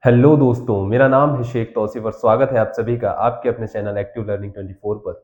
Hello दोस्तों, मेरा नाम है शेख तौसीफ और स्वागत है आप सभी का आपके अपने चैनल एक्टिव लर्निंग 24 पर।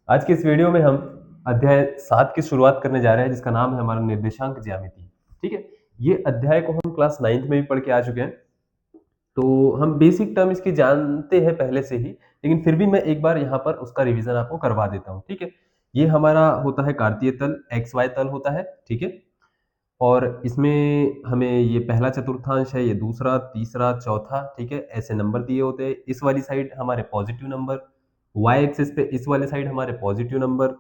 आज की इस वीडियो में हम अध्याय 7 की शुरुआत करने जा रहे हैं जिसका नाम है हमारा निर्देशांक ज्यामिति। ठीक है, ये अध्याय को हम क्लास 9th में भी पढ़ के आ चुके हैं, तो हम बेसिक टर्म इसकी जानते हैं पहले से ही, लेकिन फिर भी मैं एक बार यहाँ पर उसका रिवीजन आपको करवा देता हूँ। ठीक है, ये हमारा होता है कार्तीय तल, एक्स वाई तल होता है। ठीक है, और इसमें हमें ये पहला चतुर्थांश है, ये दूसरा, तीसरा, चौथा। ठीक है, ऐसे नंबर दिए होते हैं। इस वाली साइड हमारे पॉजिटिव नंबर, वाई एक्सिस पे इस वाले साइड हमारे पॉजिटिव नंबर,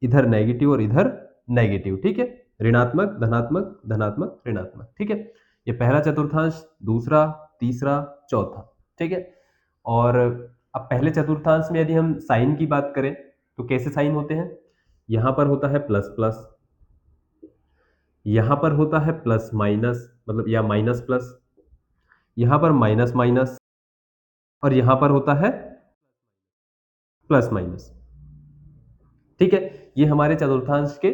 इधर नेगेटिव और इधर नेगेटिव। ठीक है, ऋणात्मक धनात्मक धनात्मक ऋणात्मक। ठीक है, ये पहला चतुर्थांश, दूसरा, तीसरा, चौथा। ठीक है, और अब पहले चतुर्थांश में यदि हम साइन की बात करें तो कैसे साइन होते हैं? यहां पर होता है प्लस प्लस, यहां पर होता है प्लस माइनस, मतलब या माइनस प्लस, यहां पर माइनस माइनस, और यहां पर होता है प्लस माइनस। ठीक है, ये हमारे चतुर्थांश के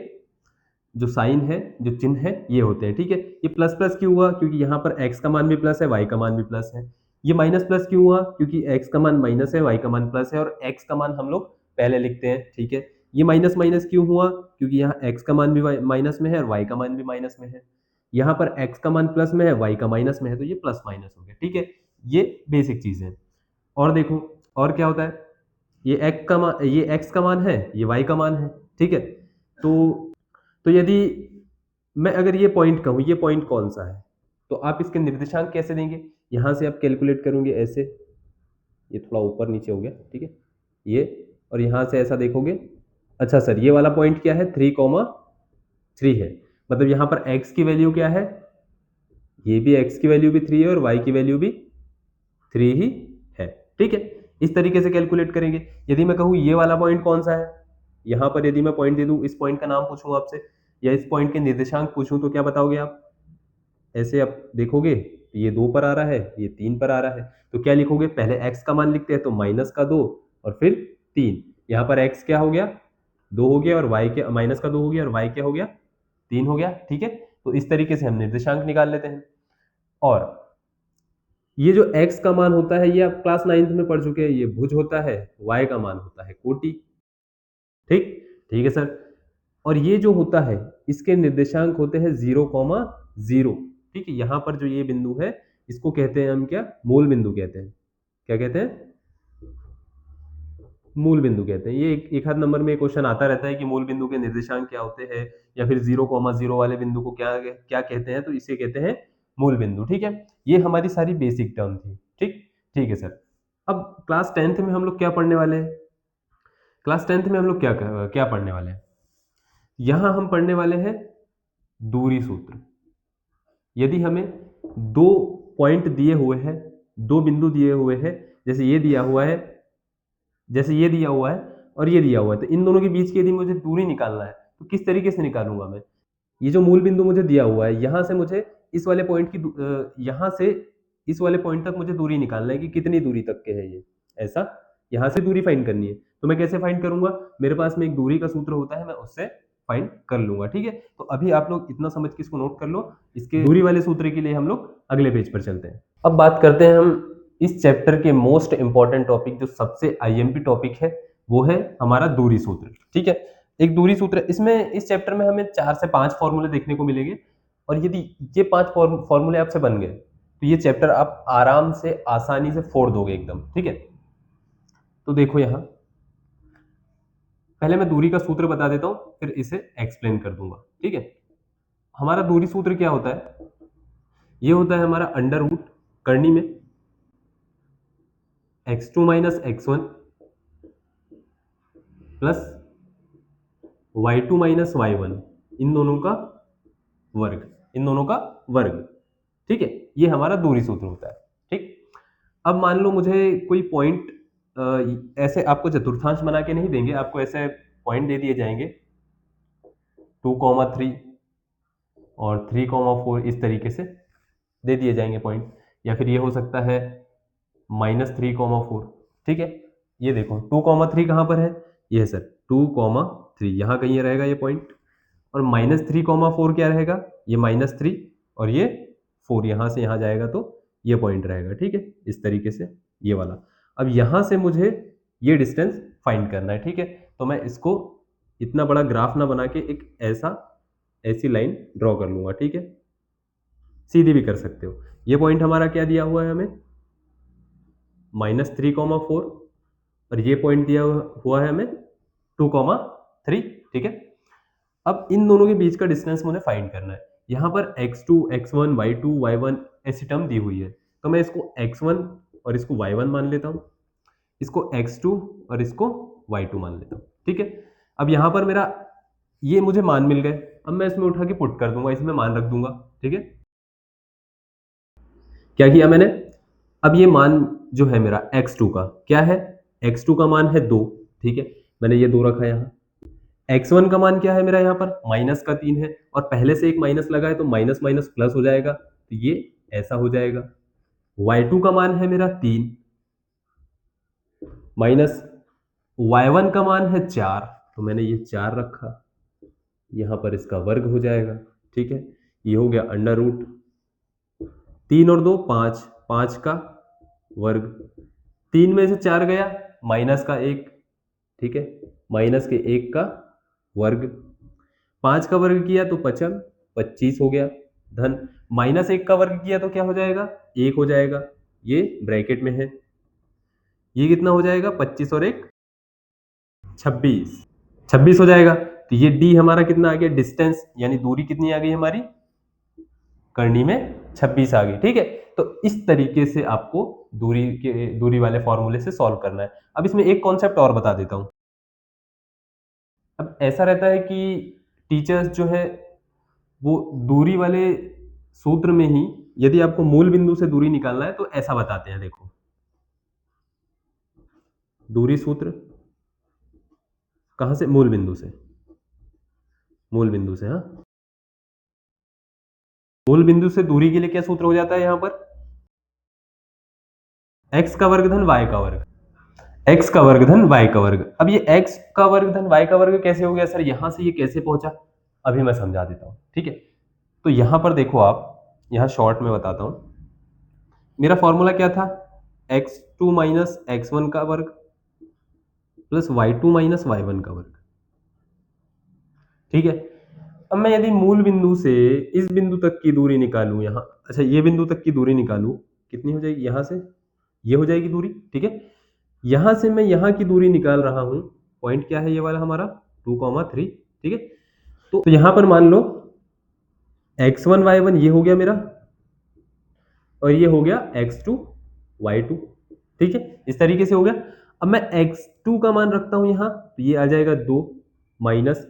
जो साइन है, जो चिन्ह है, ये होते हैं। ठीक है, ये प्लस प्लस क्यों हुआ? क्योंकि यहाँ पर x का मान भी प्लस है, y का मान भी प्लस है। ये माइनस प्लस क्यों हुआ? क्योंकि x का मान माइनस है, y का मान प्लस है, और x का मान हम लोग पहले लिखते हैं। ठीक है, ये माइनस माइनस क्यों हुआ? क्योंकि यहाँ x का मान भी माइनस में है और y का मान भी माइनस में है। यहाँ पर x का मान प्लस में है, y का माइनस में है, तो ये प्लस माइनस हो गया। ठीक है, ये बेसिक चीज है। और देखो, और क्या होता है, ये x का मान है, ये y का मान है। ठीक है, तो यदि मैं अगर ये पॉइंट कहूँ, ये पॉइंट कौन सा है, तो आप इसके निर्देशांक कैसे देंगे? यहां से आप कैलकुलेट करोगे ऐसे, ये थोड़ा ऊपर नीचे हो गया। ठीक है, ये, और यहां से ऐसा देखोगे। अच्छा सर, ये वाला पॉइंट क्या है? 3,3 है, मतलब यहां पर x की वैल्यू क्या है? ये भी x की वैल्यू भी 3 है और y की वैल्यू भी 3 ही है। ठीक है, इस तरीके से कैलकुलेट करेंगे। यदि मैं कहूँ ये वाला पॉइंट कौन सा है, यहां पर यदि मैं पॉइंट दे दूं, इस पॉइंट का नाम पूछूं आपसे, या इस पॉइंट के निर्देशांक पूछूं, तो क्या बताओगे आप? ऐसे आप देखोगे, ये 2 पर आ रहा है, ये 3 पर आ रहा है, तो क्या लिखोगे? पहले x का मान लिखते हैं, तो माइनस का 2 और फिर 3। यहाँ पर x क्या हो गया? 2 हो गया, और y के माइनस का 2 हो गया, और y क्या हो गया? 3 हो गया। ठीक है, तो इस तरीके से हम निर्देशांक निकाल लेते हैं। और ये जो x का मान होता है, ये आप क्लास 9th में पढ़ चुके हैं, ये भुज होता है, y का मान होता है कोटि। ठीक, ठीक है सर। और ये जो होता है, इसके निर्देशांक होते हैं 0,0। ठीक है, यहां पर जो ये बिंदु है, इसको कहते हैं हम क्या? मूल बिंदु कहते हैं। क्या कहते हैं? मूल बिंदु कहते हैं। ये एक आध नंबर में क्वेश्चन आता रहता है कि मूल बिंदु के निर्देशांक क्या होते हैं, या फिर 0,0 वाले बिंदु को क्या क्या कहते हैं, तो इसे कहते हैं मूल बिंदु। ठीक है, ये हमारी सारी बेसिक टर्म थी। ठीक, ठीक है सर। अब क्लास 10th में हम लोग क्या पढ़ने वाले हैं? क्लास 10th में हम लोग क्या क्या पढ़ने वाले हैं? यहां हम पढ़ने वाले हैं दूरी सूत्र। यदि हमें दो पॉइंट दिए हुए हैं, दो बिंदु दिए हुए हैं, जैसे ये दिया हुआ है, जैसे ये दिया हुआ है और ये दिया हुआ है, तो इन दोनों के बीच की यदि मुझे दूरी निकालना है, तो किस तरीके से निकालूंगा मैं? ये जो मूल बिंदु मुझे दिया हुआ है, यहां से मुझे इस वाले पॉइंट की यहां से इस वाले पॉइंट तक मुझे दूरी निकालना है कि कितनी दूरी तक के है ये, ऐसा यहां से दूरी फाइंड करनी है। तो मैं कैसे फाइंड करूंगा? मेरे पास में एक दूरी का सूत्र होता है, मैं उससे फाइंड कर लूंगा। ठीक है, तो अभी आप लोग इतना समझ के इसको नोट कर लो। इसके दूरी वाले सूत्र के लिए हम लोग अगले पेज पर चलते हैं। अब बात करते हैं हम इस चैप्टर के मोस्ट इंपॉर्टेंट टॉपिक, जो सबसे आईएमपी टॉपिक है, वो है हमारा दूरी सूत्र। ठीक है, एक दूरी सूत्र, इसमें इस चैप्टर में हमें 4 से 5 फॉर्मूले देखने को मिलेंगे, और यदि ये 5 फॉर्मूले आपसे बन गए, तो ये चैप्टर आप आराम से आसानी से फोड़ दोगे एकदम। ठीक है, तो देखो यहां, पहले मैं दूरी का सूत्र बता देता हूं, फिर इसे एक्सप्लेन कर दूंगा। ठीक है, हमारा दूरी सूत्र क्या होता है? ये होता है हमारा अंडर रूट करनी में x2 minus x1 plus y2 minus y1, इन दोनों का वर्ग, इन दोनों का वर्ग। ठीक है, ये हमारा दूरी सूत्र होता है। ठीक, अब मान लो मुझे कोई पॉइंट, ऐसे आपको चतुर्थांश बना के नहीं देंगे, आपको ऐसे पॉइंट दे दिए जाएंगे 2,3 और 3,4, इस तरीके से दे दिए जाएंगे पॉइंट, या फिर ये हो सकता है -3,4। ठीक है, ये देखो 2,3 कहाँ पर है? ये है सर 2,3, यहाँ कहीं रहेगा ये पॉइंट, और -3,4 क्या रहेगा? ये -3 और ये 4, यहाँ से यहाँ जाएगा तो ये पॉइंट रहेगा, ठीक है, इस तरीके से ये वाला। अब यहां से मुझे ये डिस्टेंस फाइंड करना है, ठीक है। तो मैं इसको इतना बड़ा ग्राफ ना बना के एक ऐसी लाइन ड्रॉ कर लूंगा, ठीक है। सीधी भी कर सकते हो। ये पॉइंट हमारा क्या दिया हुआ है हमें, -3,4, और ये पॉइंट दिया हुआ है हमें 2,3, ठीक है। अब इन दोनों के बीच का डिस्टेंस मुझे फाइंड करना है। यहां पर x2 x1 y2 y1 ऐसी टर्म दी हुई है, तो मैं इसको x1 और इसको y1 मान लेता हूं, इसको x2 और इसको y2 मान लेता हूं, ठीक है। अब यहां पर मेरा ये मुझे मान मिल गए। अब मैं इसमें उठा के पुट कर दूंगा, इसमें मान रख दूंगा, ठीक है। क्या किया मैंने, अब ये मान जो है मेरा x2 का क्या है, x2 का मान है 2, ठीक है। मैंने ये 2 रखा यहाँ। x1 का मान क्या है मेरा, यहाँ पर -3 है, और पहले से एक माइनस लगा है तो माइनस माइनस प्लस हो जाएगा, तो ये ऐसा हो जाएगा। y2 का मान है मेरा 3, माइनस y1 का मान है 4, तो मैंने ये 4 रखा, यहाँ पर इसका वर्ग हो जाएगा, ठीक है। ये हो गया √ 3 और 2 5, 5 का वर्ग, 3 में से 4 गया, माइनस का 1, ठीक है, माइनस के 1 का वर्ग, 5 का वर्ग किया तो 25 हो गया, धन -1 का वर्ग किया तो क्या हो जाएगा, 1 हो जाएगा, ये ब्रैकेट में है। ये कितना हो जाएगा, 25 और 1 26, 26 हो जाएगा। तो ये डी हमारा कितना आ गया, डिस्टेंस यानी दूरी कितनी आ गई हमारी, करनी में 26 आ गई, ठीक है। तो इस तरीके से आपको दूरी वाले फॉर्मूले से सॉल्व करना है। अब इसमें एक कॉन्सेप्ट और बता देता हूं। अब ऐसा रहता है कि टीचर्स जो है वो दूरी वाले सूत्र में ही, यदि आपको मूल बिंदु से दूरी निकालना है तो ऐसा बताते हैं, देखो दूरी सूत्र कहां से, मूल बिंदु से, मूल बिंदु से, हाँ, मूल बिंदु से दूरी के लिए क्या सूत्र हो जाता है, यहां पर x का वर्ग धन y का वर्ग, x का वर्ग धन y का वर्ग। अब ये x का वर्ग धन y का वर्ग कैसे हो गया सर, यहां से ये कैसे पहुंचा, अभी मैं समझा देता हूं, ठीक है। तो यहां पर देखो आप, यहां शॉर्ट में बताता हूं, मेरा फॉर्मूला क्या था, x2 माइनस x1 का वर्ग प्लस y2 माइनस y1 का वर्ग, ठीक है। अब मैं यदि मूल बिंदु से इस बिंदु तक की दूरी निकालूं, यहां अच्छा ये बिंदु तक की दूरी निकालूं, कितनी हो जाएगी, यहां से ये हो जाएगी दूरी, ठीक है। यहां से मैं यहां की दूरी निकाल रहा हूं, पॉइंट क्या है ये वाला हमारा 2,3, ठीक है। तो यहां पर मान लो x1 y1 ये हो गया मेरा, और ये हो गया x2 y2, ठीक है, इस तरीके से हो गया। अब मैं x2 का मान रखता हूं यहां, तो ये आ जाएगा 2, माइनस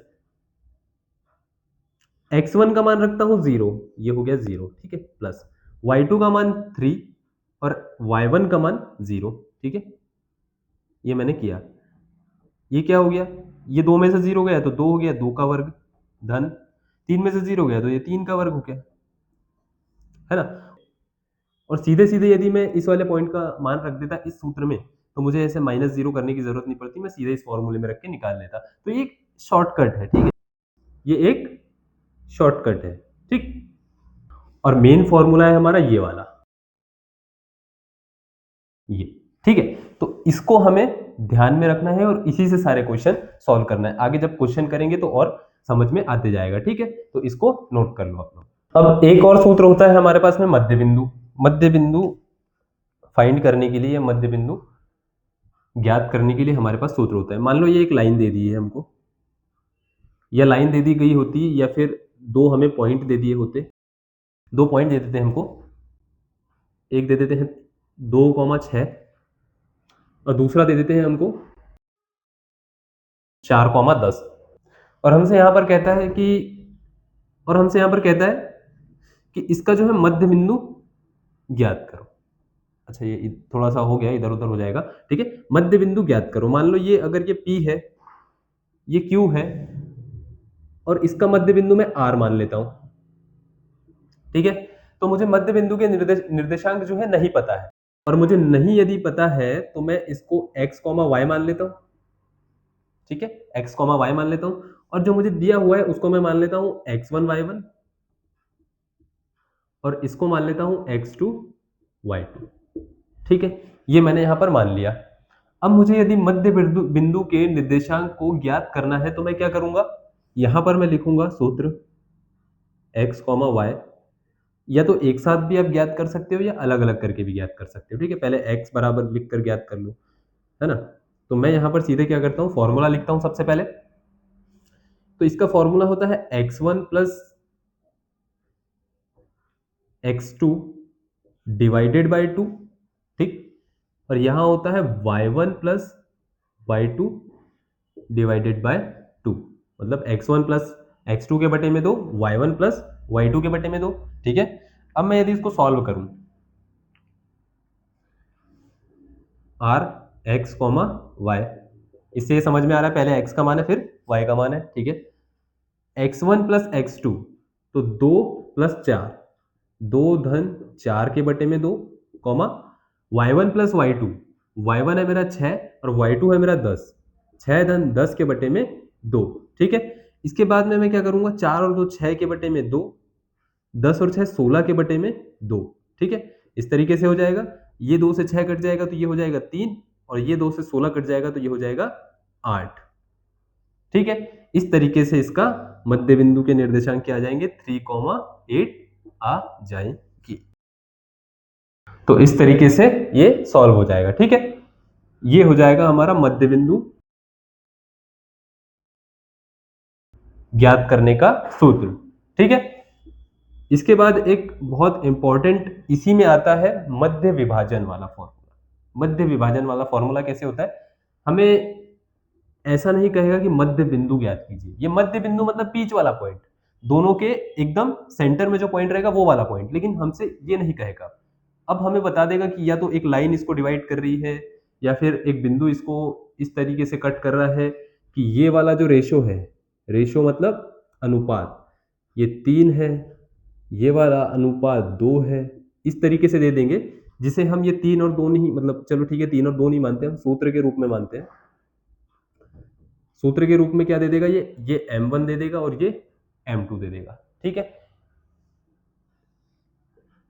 x1 का मान रखता हूं 0, ये हो गया 0, ठीक है, प्लस y2 का मान 3 और y1 का मान 0, ठीक है। ये मैंने किया, ये क्या हो गया, ये 2 में से 0 गया तो 2 हो गया, 2 का वर्ग, धन 3 में से 0 गया तो ये 3 का वर्ग हो गया, है ना। और सीधे सीधे यदि मैं इस वाले पॉइंट का मान रख देता इस सूत्र में, तो मुझे ऐसे -0 करने की जरूरत नहीं पड़ती, मैं सीधे इस फॉर्मूले में रख के निकाल लेता। तो ये एक शॉर्टकट है, ठीक है, ये एक शॉर्टकट है, ठीक। और मेन फॉर्मूला है हमारा ये वाला, ये, ठीक है। तो इसको हमें ध्यान में रखना है और इसी से सारे क्वेश्चन सॉल्व करना है। आगे जब क्वेश्चन करेंगे तो और समझ में आते जाएगा, ठीक है। तो इसको नोट कर लो आप लोग। अब एक और सूत्र होता है हमारे पास में, मध्य बिंदु। मध्य बिंदु फाइंड करने के लिए, या मध्य बिंदु ज्ञात करने के लिए हमारे पास सूत्र होता है। मान लो ये एक लाइन दे दी है हमको, या लाइन दे दी गई होती, या फिर दो हमें पॉइंट दे दिए होते, दो पॉइंट दे देते हैं हमको, एक दे देते हैं 2,6 और दूसरा दे देते हैं हमको 4,10, और हमसे यहां पर कहता है कि, और हमसे यहां पर कहता है कि इसका जो है मध्य बिंदु ज्ञात करो। अच्छा ये थोड़ा सा हो गया, इधर उधर हो जाएगा, ठीक है। मध्य बिंदु ज्ञात करो, मान लो ये अगर ये P है, ये Q है, और इसका मध्य बिंदु मैं R मान लेता हूं, ठीक है। तो मुझे मध्य बिंदु के निर्देशांक जो है नहीं पता है, और मुझे नहीं यदि पता है तो मैं इसको x, y मान लेता हूं, ठीक है, x, y मान लेता हूं, और जो मुझे दिया हुआ है उसको मैं मान लेता हूं x1 y1, और इसको मान लेता हूं x2 y2। ठीक है, ये मैंने यहां पर मान लिया। अब मुझे यदि मध्य बिंदु बिंदु के निर्देशांक को ज्ञात करना है तो मैं क्या करूंगा, यहां पर मैं लिखूंगा सूत्र x, y, या तो एक साथ भी आप ज्ञात कर सकते हो या अलग अलग करके भी ज्ञात कर सकते हो। ठीक है, पहले x बराबर लिख कर ज्ञात कर लो, है ना। तो मैं यहां पर सीधे क्या करता हूं, फॉर्मूला लिखता हूं सबसे पहले। तो इसका फॉर्मूला होता है x1 plus x2 divided by 2। ठीक, और यहां होता है y1 plus y2 divided by 2, मतलब x1 प्लस x2 के बटे में 2, y1 प्लस y2 के बटे में 2। ठीक है, अब मैं यदि इसको सॉल्व करूं, r x, y, इससे ये समझ में आ रहा है पहले x का मान है फिर y का मान है। ठीक है, x1 प्लस x2, तो 2 प्लस 4, 2 धन 4 के बटे में 2, comma y1 plus y2, y1 है मेरा 6 और y2 है मेरा 10, 6 धन 10 के बटे में 2। ठीक है, इसके बाद में मैं क्या करूंगा, 4 और 2 6 के बटे में 2, 10 और 6 16 के बटे में 2। ठीक है, इस तरीके से हो जाएगा। ये 2 से 6 कट जाएगा तो ये हो जाएगा 3, और ये 2 से 16 कट जाएगा तो ये हो जाएगा 8। ठीक है, इस तरीके से इसका मध्य बिंदु के निर्देशांक क्या आ जाएंगे, 3,8 आ जाएंगे। तो इस तरीके से ये सॉल्व हो जाएगा। ठीक है, ये हो जाएगा हमारा मध्य बिंदु ज्ञात करने का सूत्र। ठीक है, इसके बाद एक बहुत इंपॉर्टेंट इसी में आता है मध्य विभाजन वाला फॉर्मूला। मध्य विभाजन वाला फॉर्मूला कैसे होता है, हमें ऐसा नहीं कहेगा कि मध्य बिंदु ज्ञात कीजिए, ये मध्य बिंदु मतलब बीच वाला पॉइंट, दोनों के एकदम सेंटर में जो पॉइंट रहेगा वो वाला पॉइंट, लेकिन हमसे ये नहीं कहेगा। अब हमें बता देगा कि या तो एक लाइन इसको डिवाइड कर रही है, या फिर एक बिंदु इसको इस तरीके से कट कर रहा है कि ये वाला जो रेशो है, रेशो मतलब अनुपात, ये 3 है, ये वाला अनुपात 2 है, इस तरीके से दे देंगे, जिसे हम ये 3 और 2 नहीं, मतलब चलो ठीक है 3 और 2 नहीं मानते, हम सूत्र के रूप में मानते हैं। सूत्र के रूप में क्या दे देगा, ये m1 दे देगा और ये m2 दे देगा। ठीक है,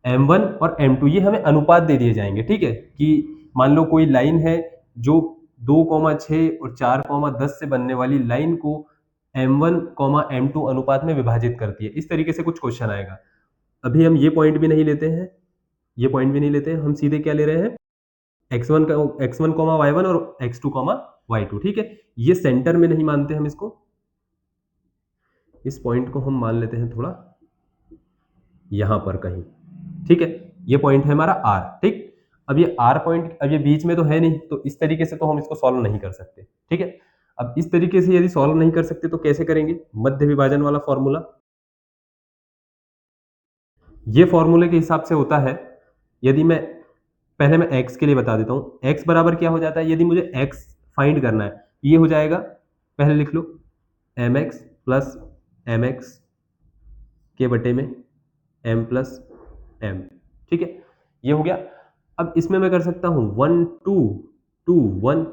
m1 और m2 ये हमें अनुपात दे दिए जाएंगे। ठीक है, कि मान लो कोई लाइन है जो 2,6 और 4,10 से बनने वाली लाइन को m1, m2 अनुपात में विभाजित करती है, इस तरीके से कुछ क्वेश्चन आएगा। अभी हम ये पॉइंट भी नहीं लेते हैं, ये पॉइंट भी नहीं लेते हैं, हम सीधे क्या ले रहे हैं, x1 का x1, y1 और x2, y2। ठीक है, ये सेंटर में नहीं मानते हम इसको, इस पॉइंट को हम मान लेते हैं थोड़ा यहां पर कहीं। ठीक है, ये पॉइंट है हमारा r। ठीक, अब ये r पॉइंट, अब ये बीच में तो है नहीं, तो इस तरीके से तो हम इसको सॉल्व नहीं कर सकते। ठीक है, अब इस तरीके से यदि सॉल्व नहीं कर सकते तो कैसे करेंगे, मध्य विभाजन वाला फॉर्मूला, ये फॉर्मूले के हिसाब से होता है, यदि मैं पहले मैं x के लिए बता देता हूं, x बराबर क्या हो जाता है, यदि मुझे x फाइंड करना है, ये हो जाएगा, पहले लिख लो mx प्लस mx के बटे में m प्लस m। ठीक है, ये हो गया। अब इसमें मैं कर सकता हूं 1 2 2 1,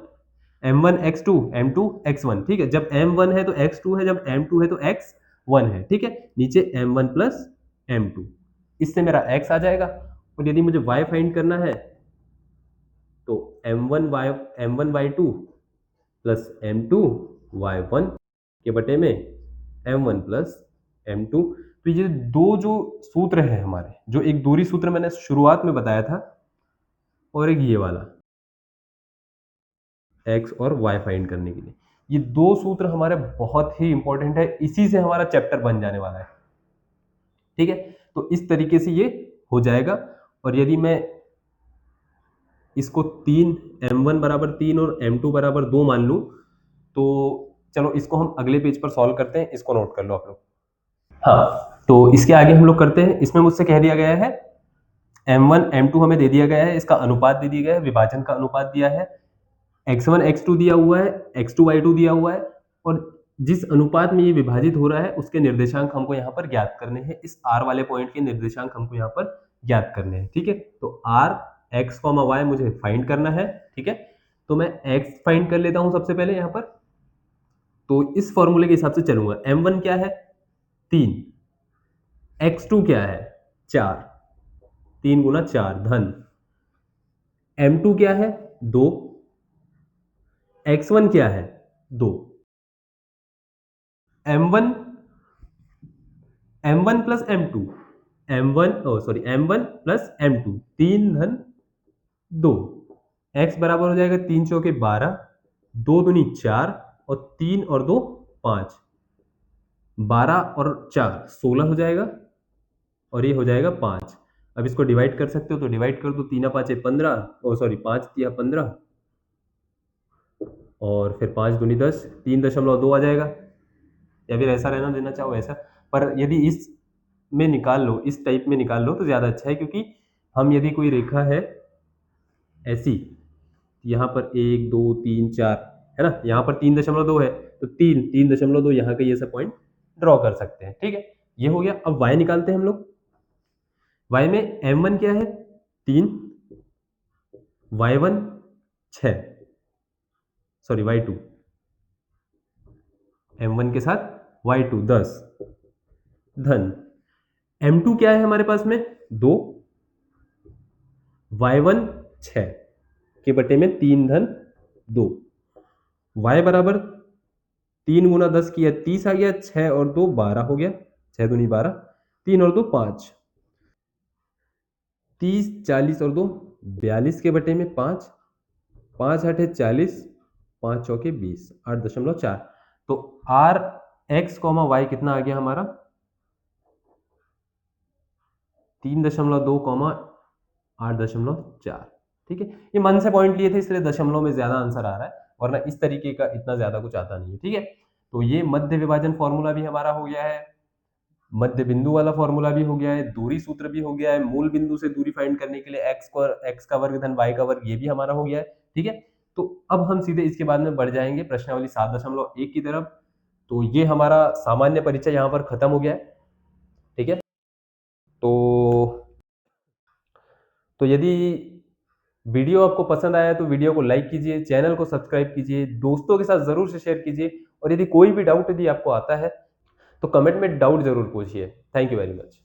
m1 x2 m2 x1। ठीक है, जब m1 है तो x2 है, जब m2 है तो x1 है। ठीक है, नीचे m1 प्लस m2, इससे मेरा x आ जाएगा। और यदि मुझे y फाइंड करना है तो m1 y2 plus m2 y1 के बटे में m1 प्लस m2। तो ये दो जो सूत्र है हमारे, जो एक दूरी सूत्र मैंने शुरुआत में बताया था, और एक ये वाला x और y फाइंड करने के लिए, ये दो सूत्र हमारे बहुत ही इंपॉर्टेंट है, इसी से हमारा चैप्टर बन जाने वाला है। ठीक है, तो इस तरीके से ये हो जाएगा। और यदि मैं इसको 3, m1 बराबर 3 और m2 बराबर 2 मान लूं, तो चलो इसको हम अगले पेज पर सॉल्व करते हैं, इसको नोट कर लो आप लोग। हाँ, तो इसके आगे हम लोग करते हैं। इसमें मुझसे कह दिया गया है m1 m2 हमें दे दिया गया है, इसका अनुपात दे दिया गया है, विभाजन का अनुपात दिया है, x1 x2 दिया हुआ है, x2 y2 दिया हुआ है, और जिस अनुपात में ये विभाजित हो रहा है उसके निर्देशांक हमको यहाँ पर ज्ञात करने हैं, इस r वाले पॉइंट के निर्देशांक हमको यहाँ पर ज्ञात करने हैं। ठीक है, तो r x, y मुझे फाइंड करना है। ठीक है, तो मैं x फाइंड कर लेता हूं सबसे पहले यहाँ पर। तो इस फॉर्मूले के हिसाब से चलूंगा, m1 क्या है 3, x2 क्या है 4, 3 गुना 4 धन m2 क्या है 2, x1 क्या है 2, m1 m1 plus m2, m1 ओ सॉरी m1 प्लस m2 3 धन 2, x बराबर हो जाएगा 3 चौके 12, 2 दूनी 4 और 3 और 2 5, 12 और 4 16 हो जाएगा और ये हो जाएगा 5। अब इसको डिवाइड कर सकते हो तो डिवाइड कर दो, 3 5 15, ओ सॉरी 5 3 15 और फिर 5 दूनी 10, 3.2 आ जाएगा, या फिर ऐसा रहना देना चाहो ऐसा, पर यदि इस में निकाल लो, इस टाइप में निकाल लो तो ज़्यादा अच्छा है, क्योंकि हम यदि कोई रेखा है ऐसी, यहाँ पर 1 2 3 4 है ना, यहाँ पर 3.2 है तो 3.2 यहाँ का ये सब पॉइंट ड्रॉ कर सकते हैं। ठीक है, ये हो गया। अब y निकालते हैं हम लोग। y में m1 क्या है 3, y1 6, सॉरी y2, m1 के साथ y2 10 धन m2 क्या है हमारे पास में 2, y1 6 के बटे में 3 धन 2, y बराबर 3 गुना 10 किया 30 आ गया, 6 और 2 12 हो गया, 6 दूनी 12, 3 और 2 5, 30 40 और 2 42 के बटे में 5, 5 8 40, 5 चौके 20, 8.4। तो आर एक्स कॉमा वाई कितना आ गया हमारा 3.2 कॉमा 8.4। ठीक है, ये मन से पॉइंट लिए थे इसलिए दशमलव में ज्यादा आंसर आ रहा है, वरना इस तरीके का इतना ज्यादा कुछ आता नहीं है। ठीक है, तो ये मध्य विभाजन फॉर्मूला भी हमारा हो गया है, मध्य बिंदु वाला फॉर्मूला भी हो गया है, दूरी सूत्र भी हो गया है, मूल बिंदु से दूरी फाइंड करने के लिए एक्स का वर्ग धन वाई का वर्ग ये भी हमारा हो गया है। ठीक है, तो अब हम सीधे इसके बाद में बढ़ जाएंगे प्रश्नावली 7.1 की तरफ। तो ये हमारा सामान्य परिचय यहाँ पर खत्म हो गया है। ठीक है, तो यदि वीडियो आपको पसंद आया तो वीडियो को लाइक कीजिए, चैनल को सब्सक्राइब कीजिए, दोस्तों के साथ जरूर से शेयर कीजिए, और यदि कोई भी डाउट यदि आपको आता है तो कमेंट में डाउट जरूर पूछिए। Thank you very much.